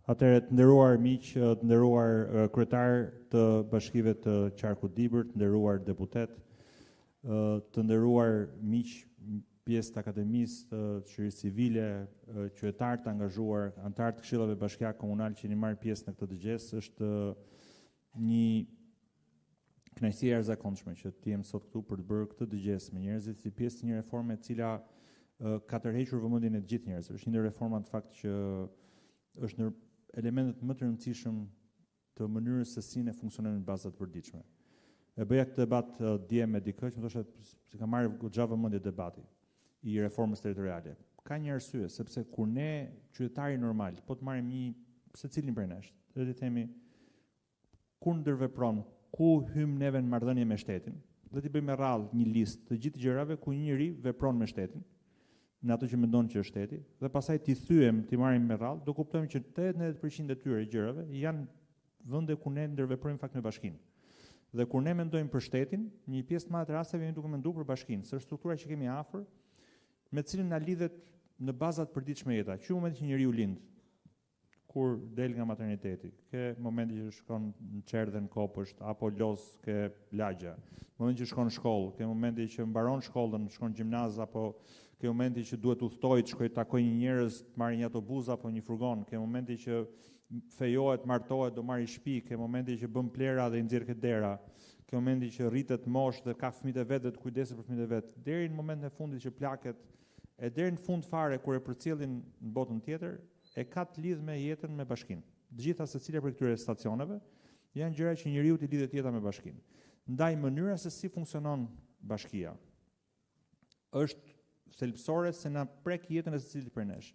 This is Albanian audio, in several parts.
Atëherë të nderuar miq, të nderuar kryetar të bashkive të Qarkut Dibër, të nderuar deputet, të nderuar miq pjesë të akademisë, të shoqërisë civile, qytetarë të angazhuar, anëtarë të këshillave bashkiake komunal që keni marrë pjesë në këtë dëgjes, është një kënaqësi e jashtëzakonshme që të jem sot këtu për të bërë këtë dëgjes me njerëzit si pjesë të një reforme e cila ka tërhequr vëmendjen e të gjithë njerëzve. Është një reforma në fakt që është në elementet më të rëndësishëm të mënyrës se si ne funksionojmë në baza të përditshme. E bëja këtë debat dje me dikë që më thoshte se ka marrë goxha vëmendje debati i reformës territoriale. Ka një arsye, sepse kur ne qytetari normal, po të marrim një secilin prej nesh, dhe të themi kur ndërvepron, ku hym neve në marrëdhënie me shtetin, dhe t'i bëjmë rrallë një listë të gjithë gjërave ku një njeri vepron me shtetin, në ato që mendon që është shteti, dhe pastaj t'i thyem, t'i marrim me rrallë, do kuptojmë që 89% e tyre gjërave janë vende ku ne ndërveprojmë fakt me bashkinë. Dhe kur ne mendojmë për shtetin, një pjesë të madhe të rasteve jemi duke menduar për bashkinë, se është struktura që kemi afër, me cilën na lidhet në bazat përditshme jeta. Që momenti që njeriu lind, kur del nga materniteti, ke momenti që shkon në çerdhe në kopësht, apo los ke lagja, momenti që shkon në shkollë, ke momenti që mbaron shkollën, shkon në gjimnaz, apo ke momenti që duhet udhtoj të shkojë të takojë një njerëz, të marrë një autobus apo një furgon, ke momenti që fejohet, martohet, do marrë shtëpi, ke momenti që bën plera dhe i nxjerr ke dera, ke momenti që rritet mosh dhe ka fëmijët e vet dhe të kujdeset për fëmijët e vet, deri në momentin e fundit që plaket, e deri në fund fare kur e përcjellin në botën tjetër, e ka të lidh me jetën me bashkinë. Të gjitha secila prej këtyre stacioneve janë gjëra që njeriu i lidhet jeta me bashkinë. Ndaj mënyra se si funksionon bashkia është thelbësore se na prek jetën e secilit prej nesh.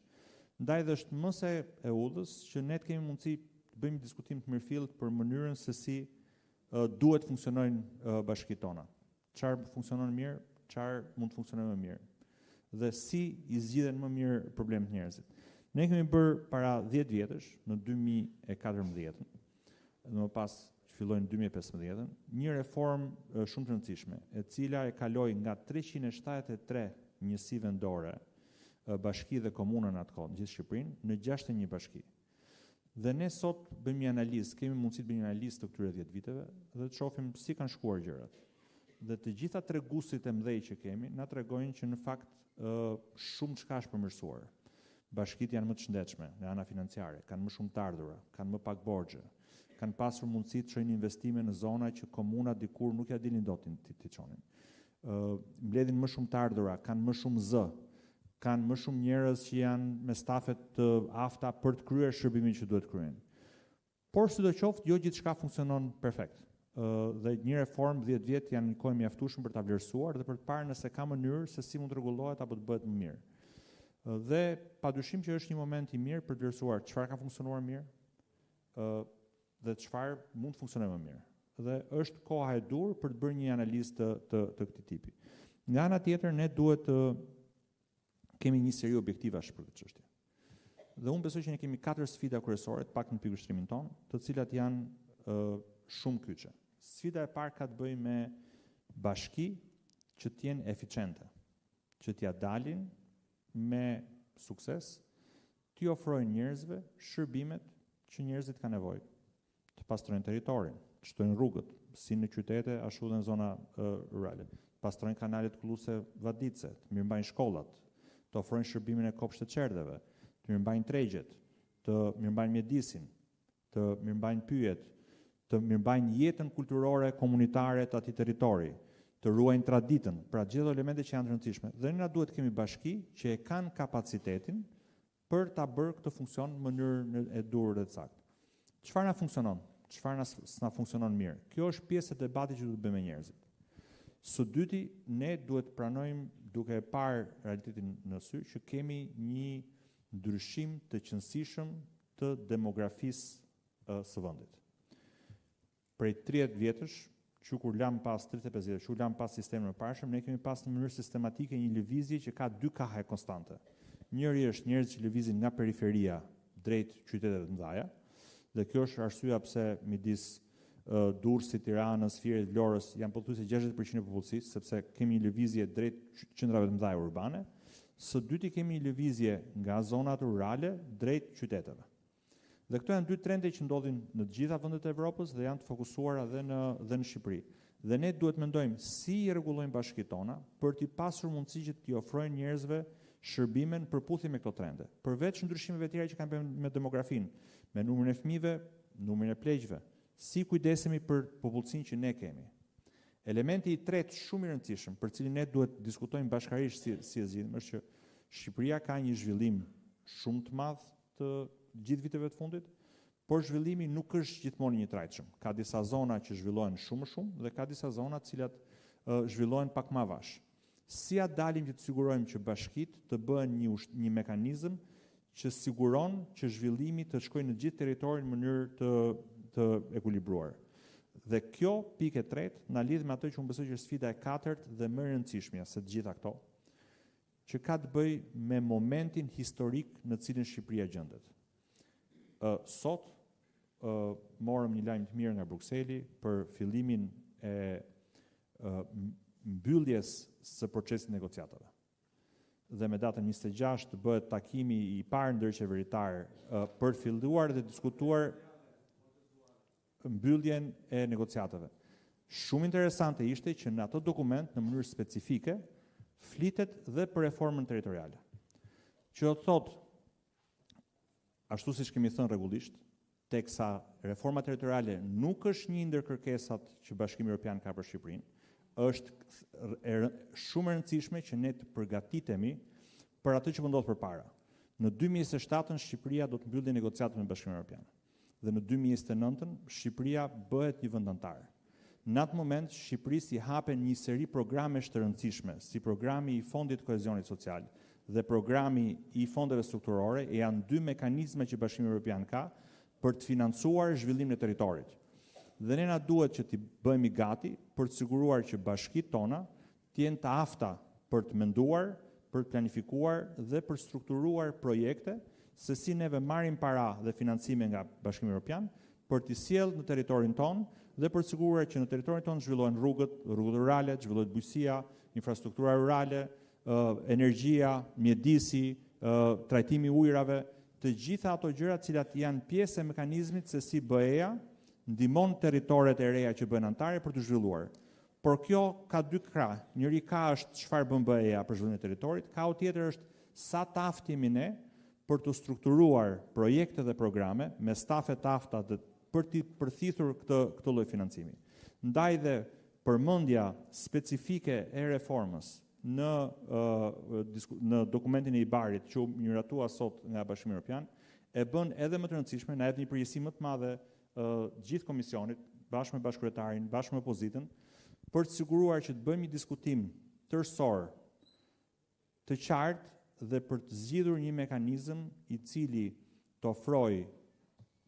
Ndaj dhe është mëse e udhës që ne të kemi mundësi të bëjmë diskutim të mirëfillt për mënyrën se si duhet funksionojnë bashkitë tona. Çfarë funksionon mirë, çfarë mund të funksionojë më mirë dhe si i zgjidhen më mirë problemet e njerëzit. Ne kemi bërë para 10 vjetësh, në 2014, dhe më pas që filloi në 2015, një reformë shumë të rëndësishme, e cila e kaloi nga 373 njësi vendore, bashki dhe komuna në atë kohë, në gjithë Shqipërinë, në 61 bashki. Dhe ne sot bëjmë një analizë, kemi mundësi të bëjmë një analizë të këtyre 10 viteve dhe të shohim si kanë shkuar gjërat. Dhe të gjitha treguesit e mëdhej që kemi na tregojnë që në fakt shumë çka është përmirësuar. Bashkitë janë më të shëndetshme në ana financiare, kanë më shumë të ardhura, kanë më pak borxhe, kanë pasur mundësi të çojnë investime në zona që komuna dikur nuk ja dinin dot ti çonin. Mbledhin më shumë të ardhura, kanë më shumë zë, kanë më shumë njerëz që janë me stafet të afta për të kryer shërbimin që duhet kryen. Por sidoqoftë, jo gjithçka funksionon perfekt. Dhe një reformë 10 vjet janë një kohë mjaftueshme për ta vlerësuar dhe për të parë nëse ka mënyrë se si mund të rregullohet apo të bëhet më mirë. Dhe padyshim që është një moment i mirë për të vlerësuar çfarë ka funksionuar mirë dhe çfarë mund të funksionojë më mirë. Dhe është koha e dur për të bërë një analizë të këtij tipi. Nga ana tjetër, ne duhet të kemi një seri objektivash për këtë çështje. Dhe unë besoj që ne kemi 4 sfida kryesore, pak në pikë ushtrimin ton, të cilat janë shumë kyçe. Sfida e parë ka të bëjë me bashki që të jenë eficiente, që t'ia dalin me sukses, t'i ofrojnë njerëzve shërbimet që njerëzit kanë nevojë, të pastrojnë territorin, të shtojnë rrugët, si në qytete, ashtu dhe në zona rurale, pastrojnë kanalet kulluse vadice, të mirëmbajnë shkollat, të ofrojnë shërbimin e kopshte të çerdheve, të mirëmbajnë tregjet, të mirëmbajnë mjedisin, të mirëmbajnë pyjet, të mirëmbajnë jetën kulturore komunitare të atij territori, të ruajnë traditën, pra gjithë elemente që janë të rëndësishme. Dhe ne duhet të kemi bashki që e kanë kapacitetin për ta bërë këtë funksion në mënyrë e durë dhe të saktë. Çfarë na funksionon? Çfarë na funksionon mirë? Kjo është pjesë e debatit që duhet të bëjmë me njerëzit. Së dyti, ne duhet të pranojmë duke e parë realitetin në sy që kemi një ndryshim të qëndësishëm të demografisë së vendit. Prej 30 vjetësh, që kur lam pas 35 vjetësh, që lam pas sistemin e parshëm, ne kemi pas në mënyrë sistematike një lëvizje që ka 2 kahe konstante. Njëri është njerëz që lëvizin nga periferia drejt qyteteve të mëdha, dhe kjo është arsyeja pse midis Durrësit, Tiranës, Firit, Vlorës janë pothuajse 60% e popullsisë, sepse kemi një lëvizje drejt qendrave të mëdha urbane. Së dyti kemi një lëvizje nga zonat rurale drejt qyteteve. Dhe këto janë dy trende që ndodhin në të gjitha vendet e Evropës dhe janë të fokusuara dhe në Shqipëri. Dhe ne duhet mendojmë si i rregullojmë bashkitë tona për t'i pasur mundësi që t'i ofrojnë njerëzve shërbime në përputhje me këto trende. Përveç ndryshimeve tjera që kanë bënë me demografinë, me numrin e fëmijëve, numrin e pleqjve, si kujdesemi për popullsinë që ne kemi. Elementi i tretë shumë i rëndësishëm, për cilin ne duhet diskutojmë bashkërisht si e zgjidhim, është që Shqipëria ka një zhvillim shumë të madh të gjithë viteve të fundit, por zhvillimi nuk është gjithmonë një trajtshëm. Ka disa zona që zhvillohen shumë dhe ka disa zona të cilat zhvillohen pak më avash. Si ja dalim që të sigurojmë që bashkitë të bëhen një mekanizëm që siguron që zhvillimi të shkojë në gjithë territorin në mënyrë të ekuilibruar. Dhe kjo pikë e tretë na lidh me ato që unë besoj që është sfida e katërt dhe më e rëndësishmja se të gjitha këto, që ka të bëjë me momentin historik në cilin Shqipëria gjendet. Sot morëm një lajm të mirë nga Brukseli për fillimin e mbylljes së procesit negociatave. Dhe me datën 26 të bëhet takimi i parë ndërqeveritar për të filluar dhe diskutuar mbylljen e negociatave. Shumë interesante ishte që në ato dokument, në mënyrë specifike, flitet dhe për reformën territoriale. Që do të thotë, ashtu siç kemi thënë rregullisht, teksa reforma territoriale nuk është një ndër kërkesat që Bashkimi Evropian ka për Shqipërinë, është shumë e rëndësishme që ne të përgatitemi për atë që po ndodh përpara. Në 2027 Shqipëria do të mbyllë negociatat me Bashkimin Evropian. Dhe në 2029 Shqipëria bëhet një vend anëtar. Në atë moment Shqipërisë i hapen një seri programesh të rëndësishme, si programi i Fondit Kohezionit Social dhe programi i fondeve strukturore, janë dy mekanizme që Bashkimi Evropian ka për të financuar zhvillimin e territorit. Dhe ne na duhet që t'i bëhemi gati për të siguruar që bashkitë tona të jenë të afta për të menduar, për të planifikuar dhe për strukturuar projekte se si neve marrim para dhe financime nga Bashkimi Evropian për t'i sjellë në territorin ton dhe për të siguruar që në territorin ton zhvillohen rrugët rurale, zhvillohet bujqësia, infrastruktura rurale, energjia, mjedisi, trajtimi i ujrave, të gjitha ato gjëra të cilat janë pjesë e mekanizmit se si BE-ja ndihmon territoret e reja që bëhen anëtare për të zhvilluar. Por kjo ka dy krah. Njëri ka është çfarë bën BE-ja për zhvillimin e territorit, ka tjetër është sa të aftë jemi ne për të strukturuar projekte dhe programe me stafe të afta për të përthithur këtë lloj financimi. Ndaj dhe përmendja specifike e reformës në dokumentin e IBAR-it që u miratua sot nga Bashkimi Evropian e bën edhe më të rëndësishme, na jep një përgjegjësi më të madhe gjithë komisionit, bashkë me bashkëkryetarin, bashkë me opozitën, për të siguruar që të bëjmë një diskutim tërësor të qartë dhe për të zgjidhur një mekanizëm i cili të ofrojë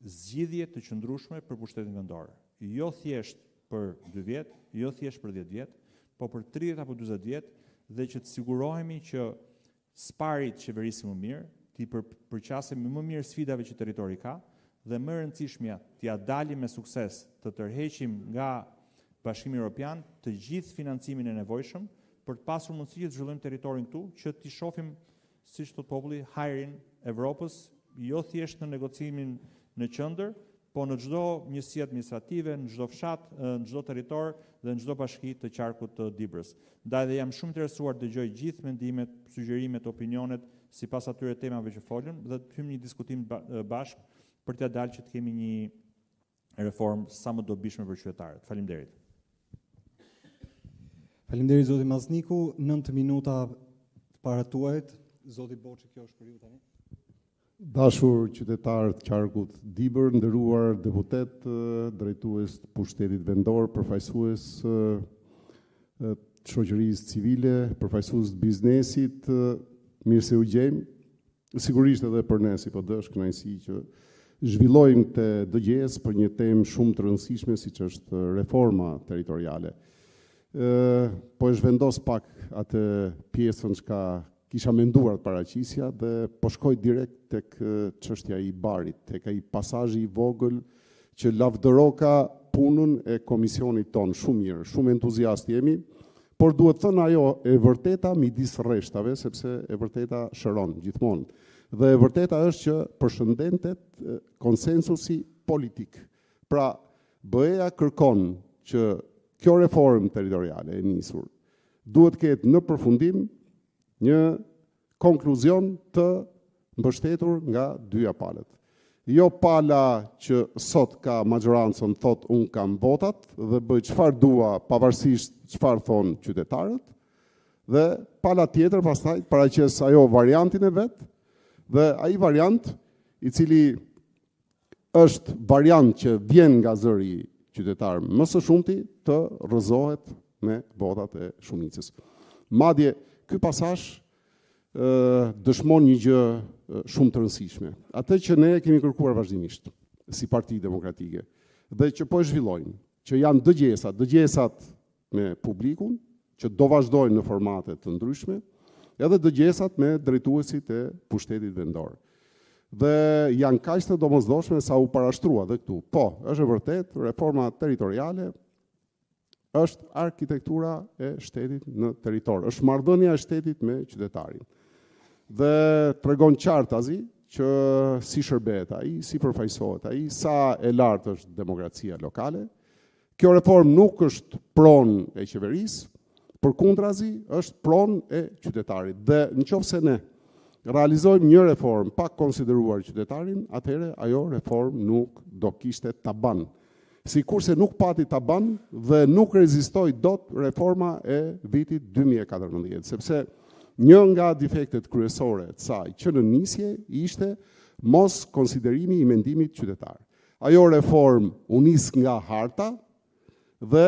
zgjidhje të qëndrueshme për pushtetin vendor. Jo thjesht për 2 vjet, jo thjesht për 10 vjet, po për 30 apo 40 vjet, dhe që të sigurohemi që sparit qeverisim më mirë, t'i përqasemi më mirë sfidave që territori ka, dhe më rëndësishmja t'ia dalim me sukses të tërheqim nga Bashkimi Evropian të gjithë financimin e nevojshëm për të pasur mundësi që të zhvillojmë territorin këtu, që t'i shohim, siç thot populli, hajrin Evropës, jo thjesht në negocimin në qendër, po në çdo njësi administrative, në çdo fshat, në çdo territor dhe në çdo bashki të qarkut të Dibrës. Ndaj dhe jam shumë interesuar të dëgjoj gjithë mendimet, sugjerimet, opinionet sipas atyre temave që folën dhe të hyjmë një diskutim bashk për t'ia dalë që të kemi një reformë sa më dobishme për qytetarët. Faleminderit. Faleminderit zoti Mazniku, 9 minuta para tuajt. Zoti Boçi, kjo është për ju tani. Dashur qytetarë të qarkut Dibër, nderuar deputet, drejtues të pushtetit vendor, përfaqësues të shoqërisë civile, përfaqësues të biznesit, mirë se u gjejmë. Sigurisht edhe për ne si PD është kënaqësi që zhvillojmë të dëgjes për një temë shumë të rëndësishme siç është reforma territoriale. Po e zhvendos pak atë pjesën që kisha menduar të paraqisja dhe po shkoj direkt tek çështja e IBAR-it, tek ai pasazhi i vogël që lavdëroka punën e komisionit ton. Shumë mirë, shumë entuziast jemi, por duhet thënë ajo e vërteta midis rreshtave, sepse e vërteta shëron gjithmonë. Dhe e vërteta është që përshëndetet konsensusi politik. Pra, BE-ja kërkon që kjo reformë territoriale e nisur duhet ketë në përfundim një konkluzion të mbështetur nga dyja palët. Jo pala që sot ka majorancën thot unë kam votat dhe bëj çfarë dua pavarësisht çfarë thonë qytetarët, dhe pala tjetër pastaj paraqes ajo variantin e vet, dhe ai variant i cili është variant që vjen nga zëri qytetar më së shumti të rrëzohet me votat e shumicës. Madje ky pasazh dëshmon një gjë shumë të rëndësishme. Atë që ne kemi kërkuar vazhdimisht si Parti Demokratike dhe që po e zhvillojmë, që janë dëgjesat me publikun, që do vazhdojnë në formate të ndryshme, edhe dëgjesat me drejtuesit e pushtetit vendor. Dhe janë kaq të domosdoshme sa u parashtrua dhe këtu. Po, është e vërtet, reforma territoriale është arkitektura e shtetit në territor, është marrëdhënia e shtetit me qytetarin. Dhe tregon qartazi që si shërbet ai, si përfaqësohet ai, sa e lartë është demokracia lokale. Kjo reformë nuk është pronë e qeverisë, përkundrazi është pronë e qytetarit. Dhe nëse ne realizojmë një reformë pa konsideruar qytetarin, atëherë ajo reformë nuk do kishte taban. Sikurse nuk pati taban dhe nuk rezistoi dot reforma e vitit 2014, sepse një nga defektet kryesore të saj që në nisje ishte mos konsiderimi i mendimit qytetar. Ajo reformë u nis nga harta dhe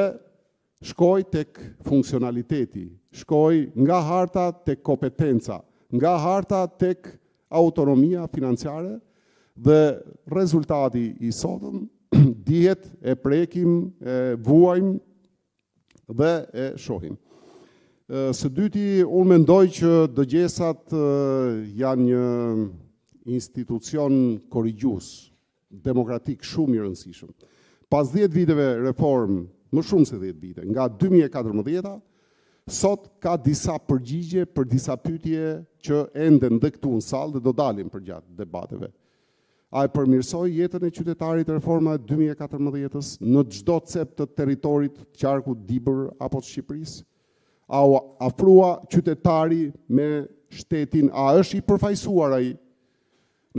shkoi tek funksionaliteti, shkoi nga harta tek kompetenca, nga harta tek autonomia financiare, dhe rezultati i sotëm dihet, e prekim, e vuajmë dhe e shohim. Së dyti, unë mendoj që dëgjesat janë një institucion korrigjues, demokratik shumë i rëndësishëm. Pas 10 viteve reformë, më shumë se 10 vite, nga 2014, sot ka disa përgjigje për disa pyetje që ende ndë këtu në salë dhe do dalim për gjatë debateve. A e përmirësoi jetën e qytetarit reforma e 2014-s në çdo cep të territorit qarku Dibër apo të Shqipërisë? A u afrua qytetari me shtetin, a është i përfaqësuar ai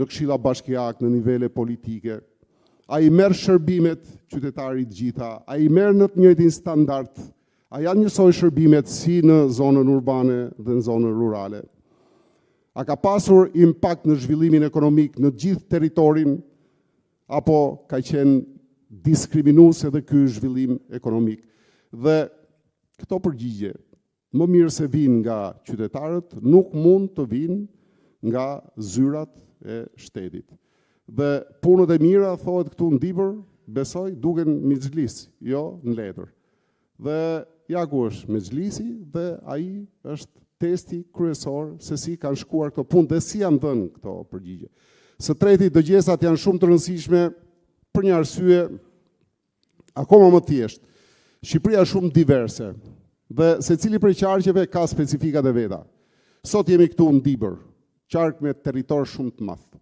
në këshilla bashkiake, në nivele politike? A i merr shërbimet qytetarit gjitha? A i merr në të njëjtin standard? A janë njësoj shërbimet si në zonën urbane dhe në zonën rurale? A ka pasur impakt në zhvillimin ekonomik në gjithë territorin, apo ka qenë diskriminues edhe ky zhvillim ekonomik? Dhe këto përgjigje, më mirë se vinë nga qytetarët, nuk mund të vinë nga zyrat e shtetit. Dhe punët e mira, thohet këtu në Dibër, besoj, duken Mexhlisi, jo në letër. Dhe ja ku është Mexhlisi, dhe ai është testi kryesor se si kanë shkuar këto punë dhe si janë dhënë këto përgjigje. Së treti, dëgjesat janë shumë të rëndësishme për një arsye akoma më thjeshtë. Shqipëria është shumë diverse dhe secili prej qarqeve ka specifikat e veta. Sot jemi këtu në Dibër, qark me territor shumë të madh,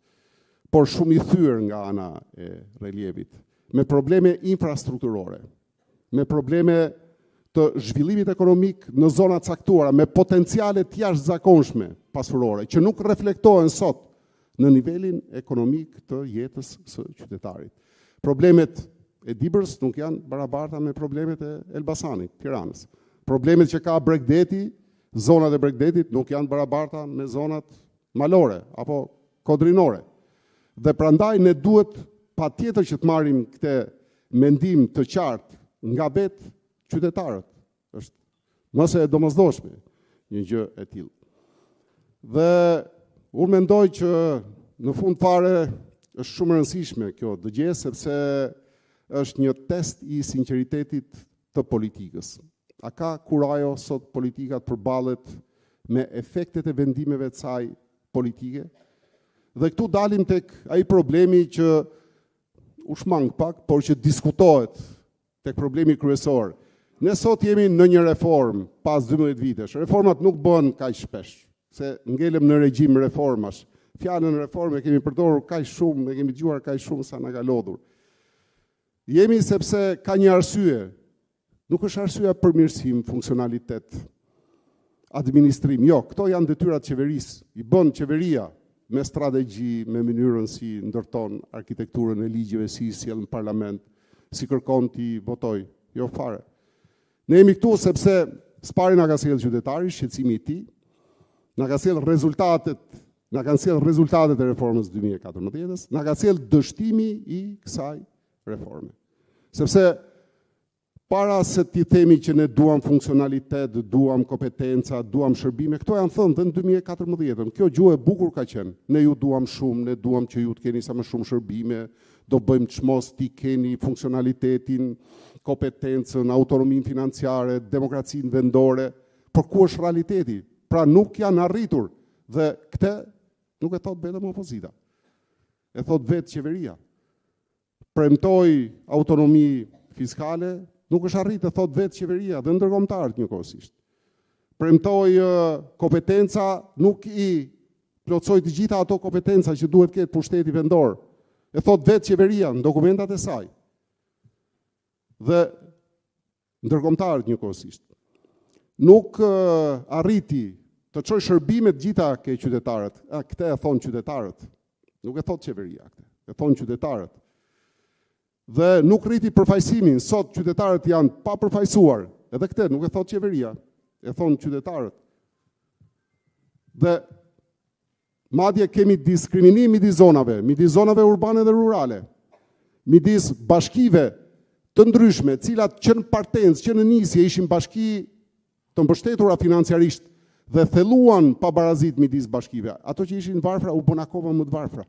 por shumë i thyer nga ana e relievit, me probleme infrastrukturore, me probleme të zhvillimit ekonomik në zona caktuara, me potenciale të jashtëzakonshme pasurore, që nuk reflektohen sot në nivelin ekonomik të jetës së qytetarit. Problemet e Dibërës nuk janë barabarta me problemet e Elbasanit, Tiranës. Problemet që ka Bregdeti, zonat e Bregdetit nuk janë barabarta me zonat malore apo kodrinore. Dhe prandaj ne duhet patjetër që të marrim këtë mendim të qartë nga vetë qytetarët. Është mëse e domosdoshme një gjë e tillë. Dhe unë mendoj që në fund fare është shumë e rëndësishme kjo dëgjesë, sepse është një test i sinqeritetit të politikës. A ka kurajo sot politikat përballet me efektet e vendimeve të saj politike? Dhe këtu dalim tek ai problemi që u shmang pak, por që diskutohet, tek problemi kryesor. Ne sot jemi në një reformë pas 12 vitesh. Reformat nuk bëhen kaq shpesh, se ngelem në regjim reformash fjalën reforme kemi përdorur kaq shumë dhe kemi dëgjuar kaq shumë sa na ka lodhur. Jemi sepse ka një arsye. Nuk është arsyeja përmirësim, funksionalitet, administrim. Jo, këto janë detyrat qeverisë. I bën qeveria me strategji, me mënyrën si ndërton arkitekturën e ligjeve, si sjell në parlament, si kërkon ti votoj. Jo fare. Ne jemi këtu sepse s'pari na ka sjellë qytetari, shqetësimi i tij, na ka sjellë rezultatet e reformës 2014-s, na ka sjellë dështimi i kësaj reforme. Sepse para se ti themi që ne duam funksionalitet, duam kompetenca, duam shërbime, këto janë thënë dhe në 2014. Kjo gjuhë e bukur ka qenë. Ne ju duam shumë, ne duam që ju të keni sa më shumë shërbime, do bëjmë çmos ti keni funksionalitetin, kompetencën, autonominë financiare, demokracinë vendore, por ku është realiteti? Pra nuk janë arritur dhe këtë nuk e thot vetëm opozita. E thot vetë qeveria. Premtoi autonomi fiskale, nuk është arritë, thot vetë qeveria dhe ndërkombëtarët njëkohësisht. Premtoi kompetenca, nuk i plotsoi të gjitha ato kompetenca që duhet ketë pushteti vendor. E thot vetë qeveria në dokumentat e saj. Dhe ndërkombëtarët njëkohësisht. Nuk arriti të çojë shërbimet gjitha ke qytetarët. Këtë e thon qytetarët. Nuk e thot qeveria këtë. E thon qytetarët. Dhe nuk rriti përfaqësimin, sot qytetarët janë pa përfaqësuar. Edhe këtë nuk e thot qeveria, e thon qytetarët. Dhe madje kemi diskriminim midis zonave urbane dhe rurale, midis bashkive të ndryshme, cilat që në partencë, që në nisje ishin bashki të mbështetura financiarisht dhe thelluan pabarazit midis bashkive. Ato që ishin varfra u bën akoma më të varfra.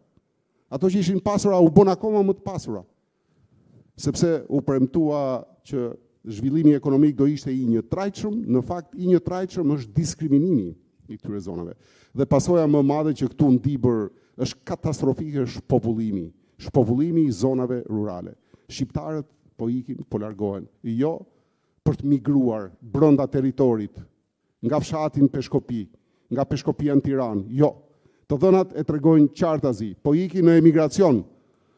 Ato që ishin pasura u bën akoma më të pasura. Sepse u premtua që zhvillimi ekonomik do ishte i një trajtshëm, në fakt i një trajtshëm është diskriminimi i këtyre zonave. Dhe pasoja më madhe që këtu në Dibër është katastrofike shpovullimi i zonave rurale. Shqiptarët po ikin, po largohen. Jo për të migruar brenda territorit, nga fshatin Peshkopi, nga Peshkopia në Tiranë. Jo. Të dhënat e tregojnë qartazi, po ikin në emigracion.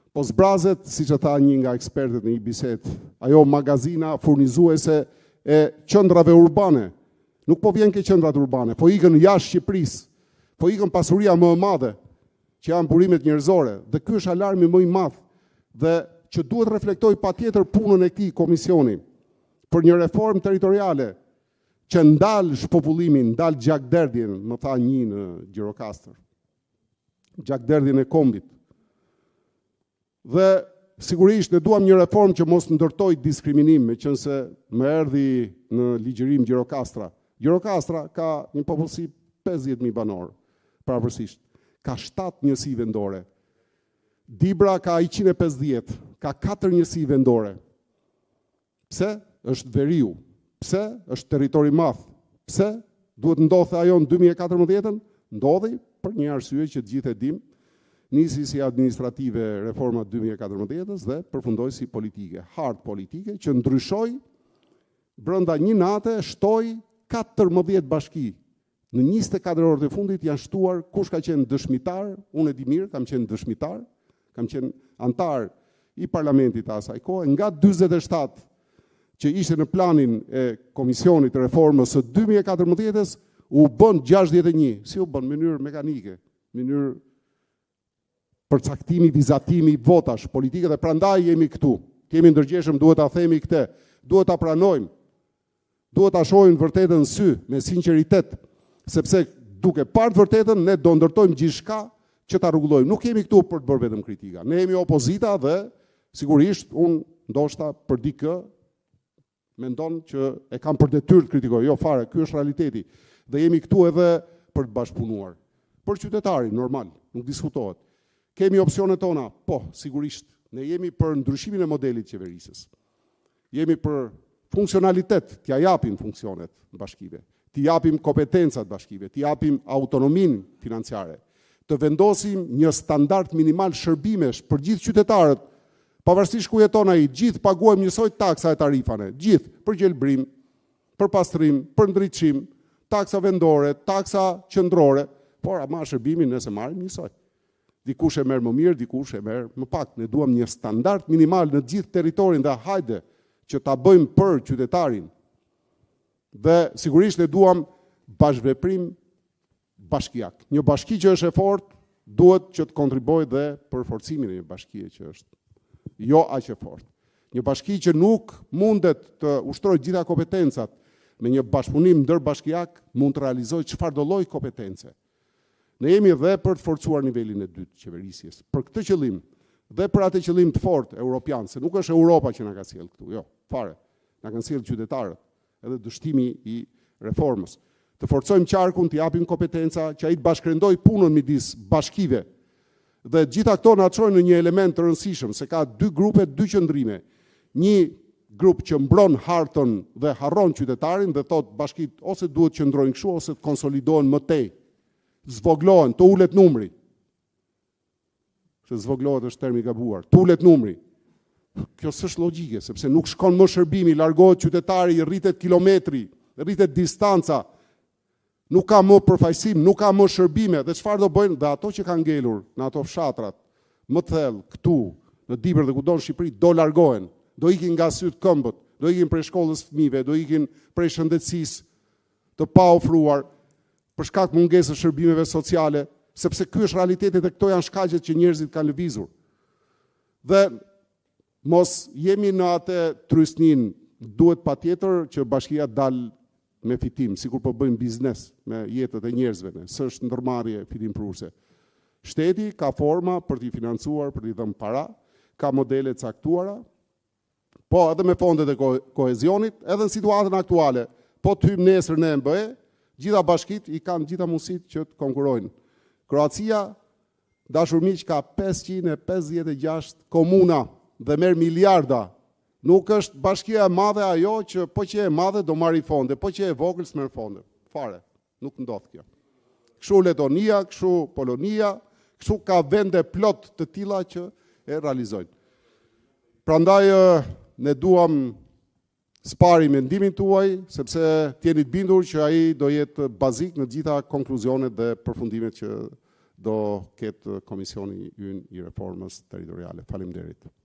Po zbrazet, si që tha një nga ekspertët në një bisedë, ajo magazina furnizuese e qendrave urbane. Nuk po vjen ke qendrat urbane, po ikën jashtë Shqipërisë, po ikën pasuria më e madhe, që janë burimet njerëzore. Dhe ky është alarmi më i madh dhe që duhet reflektoj patjetër punën e këtij komisioni për një reformë territoriale që ndal shpopullimin, ndal gjakderdhjen, më tha një në Gjirokastër. Gjakderdhjen e kombit. Dhe sigurisht ne duam një reformë që mos ndërtoj diskriminim, meqense më erdhi në ligjërim Gjirokastra. Gjirokastra ka një popullsi 50.000 banor, pavarësisht. Ka 7 njësi vendore. Dibra ka 150, ka 4 njësi vendore. Pse? Është veriu. Pse? Është territori madh. Pse? Duhet ndodhte ajo në 2014? Ndodhi për një arsye që të gjithë e dimë. Nisi si administrative reforma 2014 dhe përfundoi si politike, hard politike, që ndryshoi brenda një nate, shtoi 14 bashki. Në 24 orët e fundit janë shtuar kush ka qenë dëshmitar, unë e di mirë, kam qenë dëshmitar, kam qenë antar i parlamentit asaj kohe, nga 47 që ishte në planin e komisionit të reformës së 2014-s, u bën 61, si u bën, mënyrë mekanike, mënyrë përcaktimi, vizatimi, votash, politike dhe prandaj jemi këtu. Kemi ndërgjeshëm, duhet ta themi këtë, duhet ta pranojmë, duhet ta shohim vërtetën sy, me sinqeritet, sepse duke parë vërtetën, ne do ndërtojmë gjithçka që ta rregullojmë. Nuk kemi këtu për të bërë vetëm kritika. Ne jemi opozita dhe sigurisht unë ndoshta për dikë mendon që e kam për detyrë të kritikoj. Jo fare, ky është realiteti. Dhe jemi këtu edhe për të bashkëpunuar. Për qytetarin, normal, nuk diskutohet. Kemi opsionet tona, po, sigurisht. Ne jemi për ndryshimin e modelit qeverisës. Jemi për funksionalitet, t'ja japim funksionet bashkive, t'i japim kompetencat bashkive, t'i japim autonominë financiare, të vendosim një standard minimal shërbimesh për gjithë qytetarët, pavarësisht ku jeton ai, gjithë paguajmë njësoj taksa e tarifane, gjithë për gjelbrim, për pastrim, për ndriçim, taksa vendore, taksa qendrore, por ama shërbimin nëse marrim njësoj. Dikush e merr më mirë, dikush e merr më pak. Ne duam një standard minimal në gjithë territorin dhe hajde që ta bëjmë për qytetarin. Dhe sigurisht ne duam bashkëveprim bashkiak. Një bashki që është e fortë duhet që të kontribuojë dhe për forcimin e një bashkie që është jo aq e fortë. Një bashki që nuk mundet të ushtrojë gjitha kompetencat me një bashkëpunim ndërbashkiak mund të realizojë çfarëdo lloj kompetence. Ne jemi dhe për të forcuar nivelin e dytë të qeverisjes. Për këtë qëllim dhe për atë qëllim të fortë europian, se nuk është Europa që na ka sjellë këtu, jo, fare. Na kanë sjellë qytetarët, edhe dështimi i reformës. Të forcojmë qarkun, të japim kompetenca, që ai të bashkërendoj punën midis bashkive. Dhe gjitha këto na çojnë në një element të rëndësishëm, se ka dy grupe, dy qëndrime. Një grup që mbron hartën dhe harron qytetarin dhe thot bashkit ose duhet të qëndrojnë kështu ose të konsolidohen më tej. Zvoglohen, të ulet numri. Se zvoglohet është termi i gabuar. Të ulet numri. Kjo s'është logjike, sepse nuk shkon më shërbimi, largohet qytetari, rritet kilometri, rritet distanca. Nuk ka më përfaqësim, nuk ka më shërbime, dhe çfarë do bëjnë? Dhe ato që kanë ngelur në ato fshatrat, më thellë, këtu, në Dibër dhe kudo në Shqipëri, do largohen, do ikin nga syt këmbët, do ikin prej shkollës fëmijëve, do ikin prej shëndetësisë të pa ofruar, për shkak mungesës shërbimeve sociale, sepse ky është realiteti dhe këto janë shkaqet që njerëzit kanë lëvizur. Dhe mos jemi në atë trysnin, duhet patjetër që bashkia dalë me fitim, sikur po bëjmë biznes me jetët e njerëzve, s'është ndërmarrje fitim prurse. Shteti ka forma për t'i financuar, për t'i dhënë para, ka modele caktuara, po edhe me fondet e kohezionit, edhe në situatën aktuale, po të hymë nesër në MBE, gjitha bashkit i kanë gjitha mundësit që të konkurojnë. Kroacia, dashur miq, ka 556 komuna dhe merr miliarda. Nuk është bashkia e madhe ajo që po që e madhe do marri fonde, po që e vogël s'merr fonde. Fare, nuk ndodh kjo. Kështu Letonia, kështu Polonia, kështu ka vende plot të tilla që e realizojnë. Prandaj ne duam spari mendimin tuaj, sepse t'jeni të bindur që ai do jetë bazik në gjitha konkluzionet dhe përfundimet që do ketë komisioni ynë i reformës territoriale. Faleminderit.